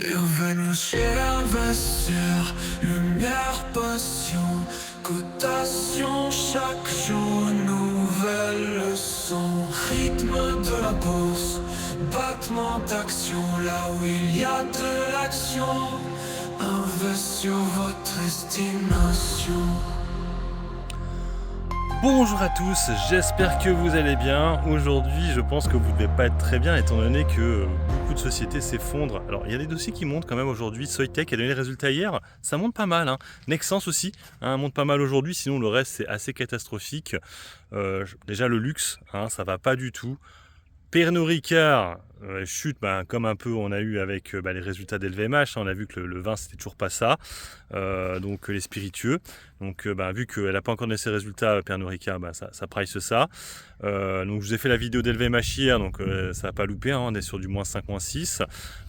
Bienvenue chez l'investisseur, lumière, passion, cotation, chaque jour une nouvelle leçon. Rythme de la bourse, battement d'action, là où il y a de l'action. Invest sur votre estimation. Bonjour à tous, j'espère que vous allez bien. Aujourd'hui, je pense que vous ne devez pas être très bien étant donné que beaucoup de sociétés s'effondrent. Alors, il y a des dossiers qui montent quand même aujourd'hui. Soitec a donné les résultats hier, ça monte pas mal. Nexans aussi monte pas mal aujourd'hui, sinon le reste c'est assez catastrophique. Déjà le luxe, ça va pas du tout. Pernod Ricard chute comme un peu on a eu avec les résultats d'LVMH. On a vu que le vin c'était toujours pas ça, donc les spiritueux. Donc vu qu'elle n'a pas encore donné ses résultats, Pernod Ricard, ça price ça. Donc je vous ai fait la vidéo d'LVMH hier, donc ça n'a pas loupé, on est sur du -5, -6.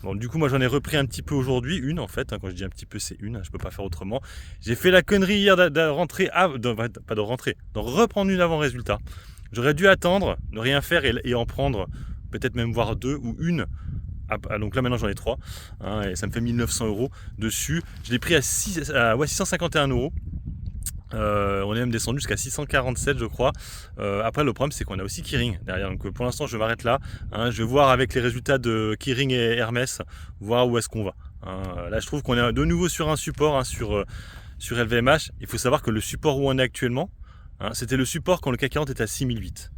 Bon, du coup moi j'en ai repris un petit peu aujourd'hui, une en fait, quand je dis un petit peu c'est une, je peux pas faire autrement. J'ai fait la connerie hier de rentrer, pas de rentrer, d'en reprendre une avant résultat. J'aurais dû attendre, ne rien faire et en prendre peut-être même voir deux ou une. Donc là maintenant j'en ai trois, et ça me fait 1900 euros dessus. Je l'ai pris à 651 euros. On est même descendu jusqu'à 647 je crois. Après le problème c'est qu'on a aussi Kering derrière, donc pour l'instant je m'arrête là. Je vais voir avec les résultats de Kering et Hermès, voir où est-ce qu'on va. Là je trouve qu'on est de nouveau sur un support, sur LVMH. Il faut savoir que le support où on est actuellement, c'était le support quand le CAC 40 était à 6008.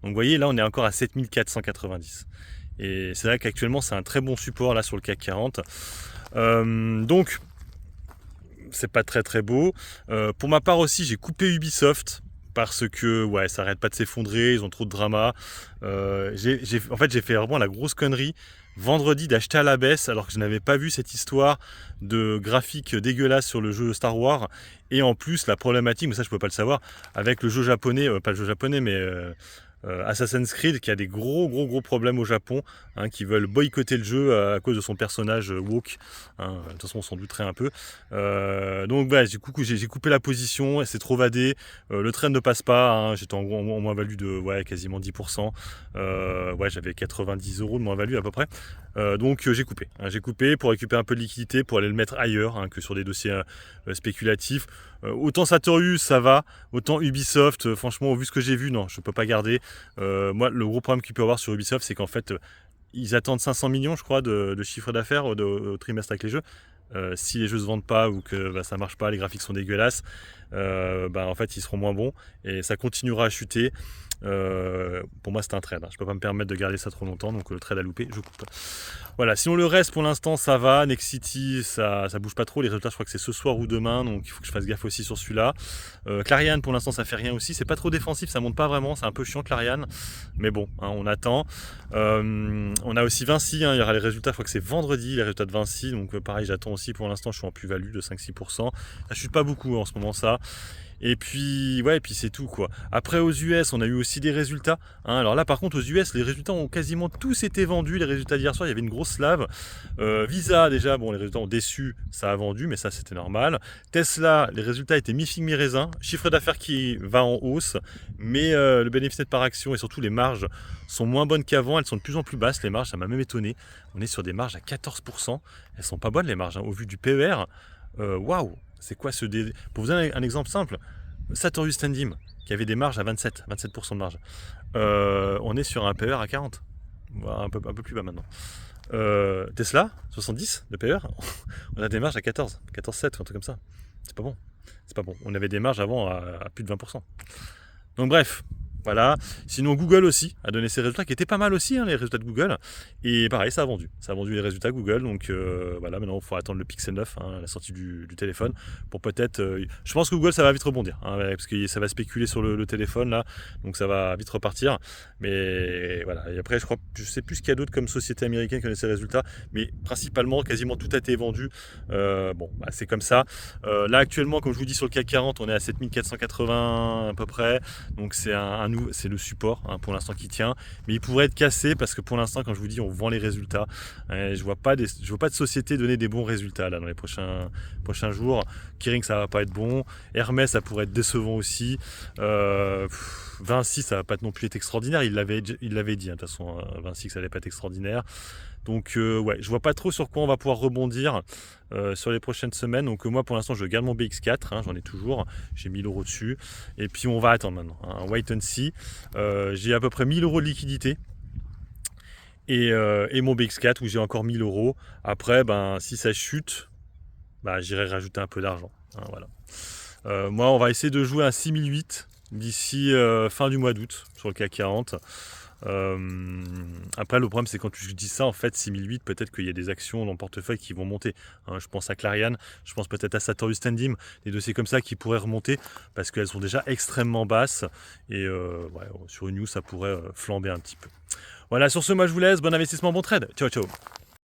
Donc vous voyez là on est encore à 7490. Et c'est vrai qu'actuellement c'est un très bon support là sur le CAC 40. Donc c'est pas très très beau. Pour ma part aussi j'ai coupé Ubisoft parce que ça arrête pas de s'effondrer, ils ont trop de drama. J'ai fait vraiment la grosse connerie vendredi d'acheter à la baisse alors que je n'avais pas vu cette histoire de graphique dégueulasse sur le jeu Star Wars, et en plus la problématique, mais ça je peux pas le savoir, avec le jeu japonais, pas le jeu japonais mais Assassin's Creed, qui a des gros problèmes au Japon, qui veulent boycotter le jeu à cause de son personnage woke. De toute façon on s'en douterait un peu. Donc j'ai coupé la position, et c'est trop vadé. Le train ne passe pas, j'étais en moins-value de quasiment 10%. J'avais 90 euros de moins-value à peu près. Donc j'ai coupé. J'ai coupé pour récupérer un peu de liquidité, pour aller le mettre ailleurs que sur des dossiers spéculatifs. Autant Sartorius ça va, autant Ubisoft, franchement, vu ce que j'ai vu, non, je peux pas garder. Moi, le gros problème qu'il peut y avoir sur Ubisoft, c'est qu'en fait, ils attendent 500 millions, je crois, de chiffre d'affaires au trimestre avec les jeux. Si les jeux se vendent pas ou que ça marche pas, les graphiques sont dégueulasses, en fait, ils seront moins bons et ça continuera à chuter. Pour moi c'est un trade, je peux pas me permettre de garder ça trop longtemps, donc le trade a loupé, je coupe. Voilà, sinon le reste pour l'instant ça va. Nexity ça bouge pas trop, les résultats je crois que c'est ce soir ou demain, donc il faut que je fasse gaffe aussi sur celui-là. Clariane pour l'instant ça fait rien aussi, c'est pas trop défensif, ça monte pas vraiment, c'est un peu chiant Clariane, mais bon, on attend. On a aussi Vinci, il y aura les résultats, je crois que c'est vendredi les résultats de Vinci, donc pareil j'attends aussi. Pour l'instant je suis en plus-value de 5-6%, ça chute pas beaucoup en ce moment ça. Et puis c'est tout quoi. Après aux US on a eu aussi des résultats. Alors là par contre aux US les résultats ont quasiment tous été vendus. Les résultats d'hier soir il y avait une grosse slave. Visa déjà, bon les résultats ont déçu, ça a vendu mais ça c'était normal. Tesla, les résultats étaient mi-figue mi-raisin. Chiffre d'affaires qui va en hausse, mais le bénéfice net par action et surtout les marges sont moins bonnes qu'avant. Elles sont de plus en plus basses les marges, ça m'a même étonné. On est sur des marges à 14%. Elles sont pas bonnes les marges, au vu du PER. Waouh, c'est quoi ce dé... Pour vous donner un exemple simple, Sartorius Tendim, qui avait des marges à 27% de marge, on est sur un PER à 40, un peu plus bas maintenant. Tesla, 70 de PER, on a des marges à 14, 14,7 ou un truc comme ça. C'est pas bon. C'est pas bon. On avait des marges avant à plus de 20%. Donc bref, voilà. Sinon Google aussi a donné ses résultats qui étaient pas mal aussi, les résultats de Google. Et pareil, ça a vendu. Ça a vendu les résultats Google. Donc voilà, maintenant il faut attendre le Pixel 9, la sortie du téléphone, pour peut-être... je pense que Google ça va vite rebondir, parce que ça va spéculer sur le téléphone là, donc ça va vite repartir. Mais voilà, et après je sais plus ce qu'il y a d'autre comme société américaine qui a donné ses résultats, mais principalement quasiment tout a été vendu. C'est comme ça. Là actuellement, comme je vous dis, sur le CAC 40 on est à 7480 à peu près. Donc c'est le support pour l'instant qui tient, mais il pourrait être cassé parce que pour l'instant, comme je vous dis, on vend les résultats. Je vois pas de société donner des bons résultats là dans les prochains jours. Kering ça va pas être bon, Hermès ça pourrait être décevant aussi. Vinci ça va pas non plus être extraordinaire. Il l'avait dit de toute façon, Vinci que ça allait pas être extraordinaire. Donc ouais, je vois pas trop sur quoi on va pouvoir rebondir sur les prochaines semaines. Donc moi pour l'instant je garde mon BX4, j'en ai toujours, j'ai 1000 euros dessus. Et puis on va attendre maintenant, wait and see. J'ai à peu près 1000 euros de liquidité. Et mon BX4 où j'ai encore 1000 euros. Après, si ça chute, j'irai rajouter un peu d'argent. Voilà. Moi, on va essayer de jouer à 6008 d'ici fin du mois d'août sur le CAC 40. Après, le problème, c'est quand tu dis ça, en fait, 6008, peut-être qu'il y a des actions dans le portefeuille qui vont monter. Je pense à Clariane, je pense peut-être à Sartorius Tendim, des dossiers comme ça qui pourraient remonter parce qu'elles sont déjà extrêmement basses. Et sur une news, ça pourrait flamber un petit peu. Voilà, sur ce, moi je vous laisse. Bon investissement, bon trade. Ciao, ciao.